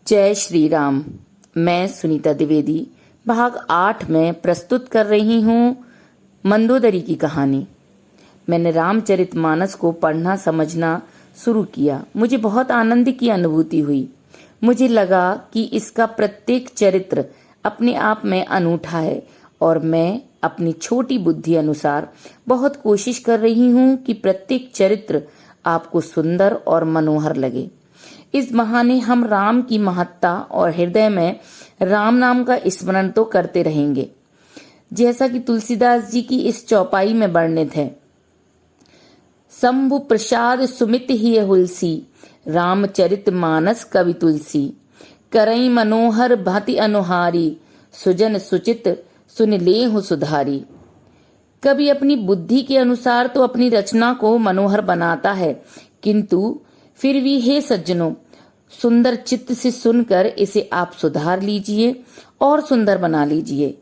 जय श्री राम। मैं सुनीता द्विवेदी भाग 8 में प्रस्तुत कर रही हूँ मंदोदरी की कहानी। मैंने रामचरितमानस को पढ़ना समझना शुरू किया। मुझे बहुत आनंद की अनुभूति हुई। मुझे लगा कि इसका प्रत्येक चरित्र अपने आप में अनूठा है और मैं अपनी छोटी बुद्धि अनुसार बहुत कोशिश कर रही हूँ कि प्रत्येक चरित्र आपको सुंदर और मनोहर लगे। इस बहाने हम राम की महत्ता और हृदय में राम नाम का स्मरण तो करते रहेंगे, जैसा कि तुलसीदास जी की इस चौपाई में वर्णित है। शंभु प्रसाद सुमित ही हुलसी, रामचरित मानस कवि तुलसी। करई मनोहर भांति अनुहारी, सुजन सुचित सुन लेहु सुधारी। कवि अपनी बुद्धि के अनुसार तो अपनी रचना को मनोहर बनाता है, किंतु फिर भी हे सज्जनों, सुंदर चित्त से सुनकर इसे आप सुधार लीजिए और सुंदर बना लीजिए।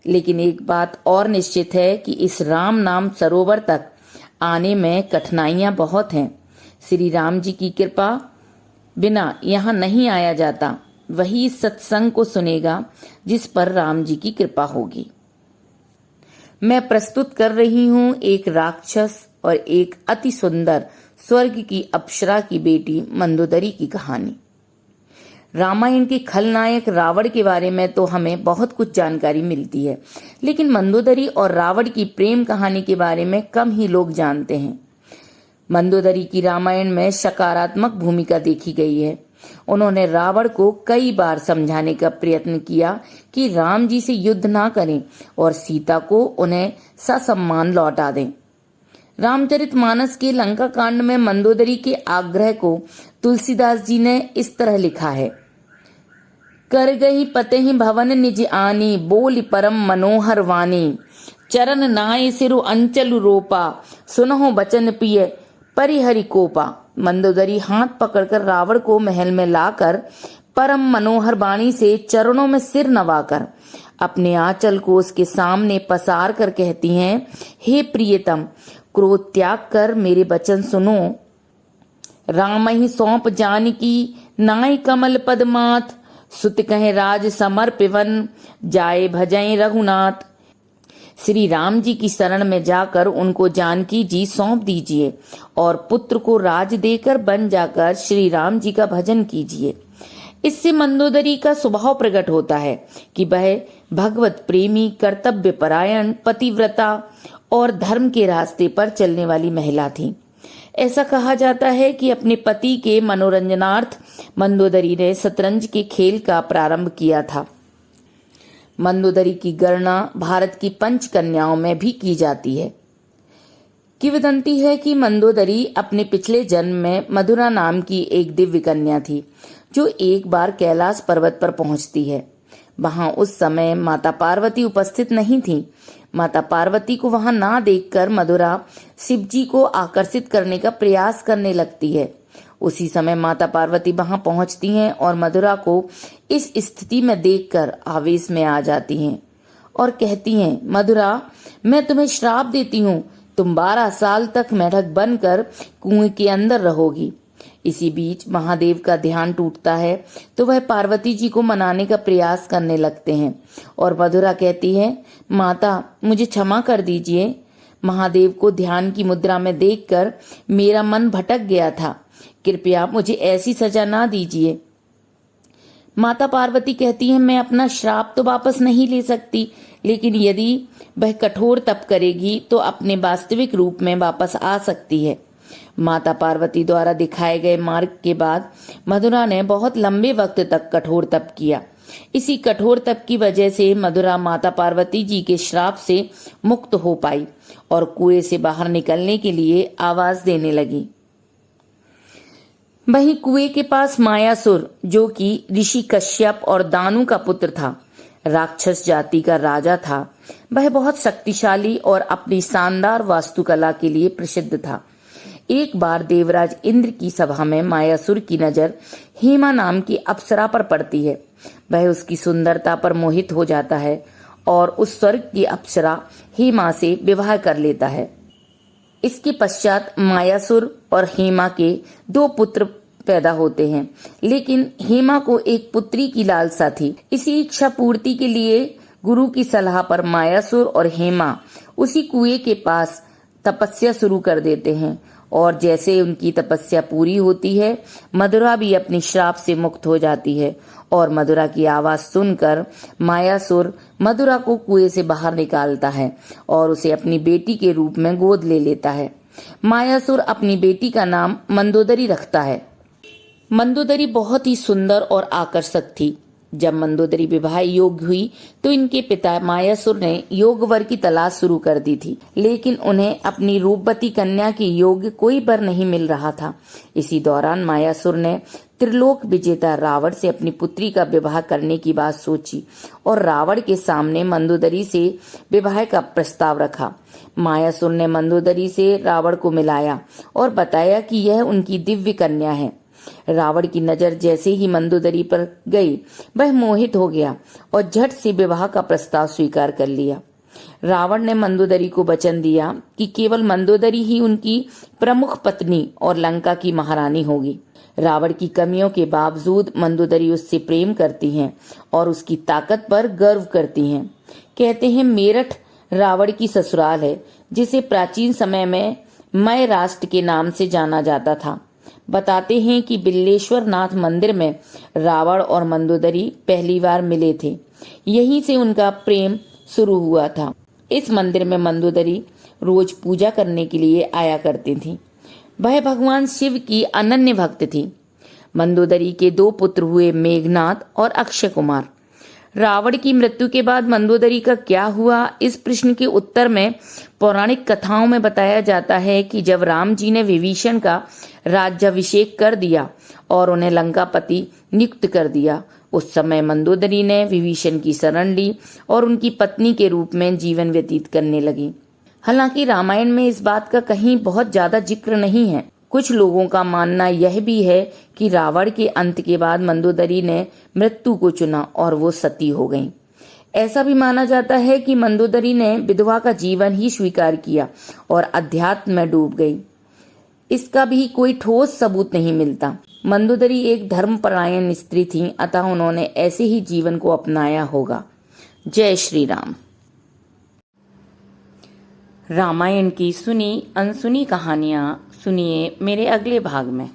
लेकिन एक बात और निश्चित है कि इस राम नाम सरोवर तक आने में कठिनाइयां बहुत हैं। श्री राम जी की कृपा बिना यहाँ नहीं आया जाता। वही इस सत्संग को सुनेगा जिस पर राम जी की कृपा होगी। मैं प्रस्तुत कर रही हूँ एक राक्षस और एक अति सुंदर स्वर्ग की अप्सरा की बेटी मंदोदरी की कहानी। रामायण के खलनायक रावण के बारे में तो हमें बहुत कुछ जानकारी मिलती है, लेकिन मंदोदरी और रावण की प्रेम कहानी के बारे में कम ही लोग जानते हैं। मंदोदरी की रामायण में सकारात्मक भूमिका देखी गई है। उन्होंने रावण को कई बार समझाने का प्रयत्न किया कि राम जी से युद्ध ना करें और सीता को उन्हें ससम्मान लौटा दें। रामचरितमानस के लंका कांड में मंदोदरी के आग्रह को तुलसीदास जी ने इस तरह लिखा है। कर गई पतेहि भवन निज आनी, बोल परम मनोहर वाणी। चरण नाय सिरु अंचलु रोपा, सुनहो बचन पिय परिहरि कोपा। मंदोदरी हाथ पकड़कर रावण को महल में लाकर परम मनोहर वाणी से चरणों में सिर नवाकर अपने आंचल को उसके सामने पसार कर कहती हैं, हे प्रियतम, क्रोध त्याग कर मेरे वचन सुनो। राम ही सौंप जानकी, नाय कमल पद माथ। सुत कहे राज समर पिवन, जाए भजय रघुनाथ। श्री राम जी की शरण में जाकर उनको जानकी जी सौंप दीजिए और पुत्र को राज देकर बन जाकर श्री राम जी का भजन कीजिए। इससे मंदोदरी का स्वभाव प्रकट होता है कि वह भगवत प्रेमी, कर्तव्य परायण, पतिव्रता और धर्म के रास्ते पर चलने वाली महिला थी। ऐसा कहा जाता है कि अपने पति के मनोरंजनार्थ मंदोदरी ने शतरंज के खेल का प्रारंभ किया था। मंदोदरी की गणना भारत की 5 कन्याओं में भी की जाती है। किंवदंती है कि मंदोदरी अपने पिछले जन्म में मधुरा नाम की एक दिव्य कन्या थी, जो एक बार कैलाश पर्वत पर पहुंचती है। वहां उस समय माता पार्वती उपस्थित नहीं थी। माता पार्वती को वहां ना देखकर मधुरा शिव जी को आकर्षित करने का प्रयास करने लगती है। उसी समय माता पार्वती वहां पहुंचती हैं और मधुरा को इस स्थिति में देखकर आवेश में आ जाती हैं और कहती हैं, मधुरा, मैं तुम्हें श्राप देती हूँ, तुम 12 साल तक मेढक बनकर कुएं के अंदर रहोगी। इसी बीच महादेव का ध्यान टूटता है तो वह पार्वती जी को मनाने का प्रयास करने लगते हैं और मधुरा कहती है, माता, मुझे क्षमा कर दीजिए। महादेव को ध्यान की मुद्रा में देखकर मेरा मन भटक गया था, कृपया मुझे ऐसी सजा ना दीजिए। माता पार्वती कहती है, मैं अपना श्राप तो वापस नहीं ले सकती, लेकिन यदि वह कठोर तप करेगी तो अपने वास्तविक रूप में वापस आ सकती है। माता पार्वती द्वारा दिखाए गए मार्ग के बाद मधुरा ने बहुत लंबे वक्त तक कठोर तप किया। इसी कठोर तप की वजह से मधुरा माता पार्वती जी के श्राप से मुक्त हो पाई और कुएं से बाहर निकलने के लिए आवाज देने लगी। वहीं कुएं के पास मायासुर, जो कि ऋषि कश्यप और दानु का पुत्र था, राक्षस जाति का राजा था। वह बहुत शक्तिशाली और अपनी शानदार वास्तुकला के लिए प्रसिद्ध था। एक बार देवराज इंद्र की सभा में मायासुर की नजर हेमा नाम की अप्सरा पर पड़ती है। वह उसकी सुंदरता पर मोहित हो जाता है और उस स्वर्ग की अप्सरा हेमा से विवाह कर लेता है। इसके पश्चात मायासुर और हेमा के 2 पुत्र पैदा होते हैं, लेकिन हेमा को एक पुत्री की लालसा थी। इसी इच्छा पूर्ति के लिए गुरु की सलाह पर मायासुर और हेमा उसी कुएं के पास तपस्या शुरू कर देते हैं, और जैसे उनकी तपस्या पूरी होती है, मधुरा भी अपनी श्राप से मुक्त हो जाती है, और मधुरा की आवाज सुनकर मायासुर मधुरा को कुएं से बाहर निकालता है और उसे अपनी बेटी के रूप में गोद ले लेता है। मायासुर अपनी बेटी का नाम मंदोदरी रखता है। मंदोदरी बहुत ही सुंदर और आकर्षक थी। जब मंदोदरी विवाह योग्य हुई तो इनके पिता मायासुर ने योग वर की तलाश शुरू कर दी थी, लेकिन उन्हें अपनी रूपवती कन्या की योग्य कोई वर नहीं मिल रहा था। इसी दौरान मायासुर ने त्रिलोक विजेता रावण से अपनी पुत्री का विवाह करने की बात सोची और रावण के सामने मंदोदरी से विवाह का प्रस्ताव रखा। मायासुर ने मंदोदरी से रावण को मिलाया और बताया कि यह उनकी दिव्य कन्या है। रावण की नजर जैसे ही मंदोदरी पर गई, वह मोहित हो गया और झट से विवाह का प्रस्ताव स्वीकार कर लिया। रावण ने मंदोदरी को वचन दिया कि केवल मंदोदरी ही उनकी प्रमुख पत्नी और लंका की महारानी होगी। रावण की कमियों के बावजूद मंदोदरी उससे प्रेम करती हैं और उसकी ताकत पर गर्व करती हैं। कहते हैं मेरठ रावण की ससुराल है, जिसे प्राचीन समय में मय राष्ट्र के नाम से जाना जाता था। बताते हैं कि बिल्लेश्वर नाथ मंदिर में रावण और मंदोदरी पहली बार मिले थे। यहीं से उनका प्रेम शुरू हुआ था। इस मंदिर में मंदोदरी रोज पूजा करने के लिए आया करती थी। वह भगवान शिव की अनन्य भक्त थी। मंदोदरी के 2 पुत्र हुए, मेघनाथ और अक्षय कुमार। रावण की मृत्यु के बाद मंदोदरी का क्या हुआ, इस प्रश्न के उत्तर में पौराणिक कथाओं में बताया जाता है कि जब राम जी ने विभीषण का राज्याभिषेक कर दिया और उन्हें लंकापति नियुक्त कर दिया, उस समय मंदोदरी ने विभीषण की शरण ली और उनकी पत्नी के रूप में जीवन व्यतीत करने लगी। हालांकि रामायण में इस बात का कहीं बहुत ज्यादा जिक्र नहीं है। कुछ लोगों का मानना यह भी है कि रावण के अंत के बाद मंदोदरी ने मृत्यु को चुना और वो सती हो गईं। ऐसा भी माना जाता है कि मंदोदरी ने विधवा का जीवन ही स्वीकार किया और अध्यात्म में डूब गई। इसका भी कोई ठोस सबूत नहीं मिलता। मंदोदरी एक धर्मपरायण स्त्री थी, अतः उन्होंने ऐसे ही जीवन को अपनाया होगा। जय श्री राम। रामायण की सुनी अनसुनी कहानियां सुनिए मेरे अगले भाग में।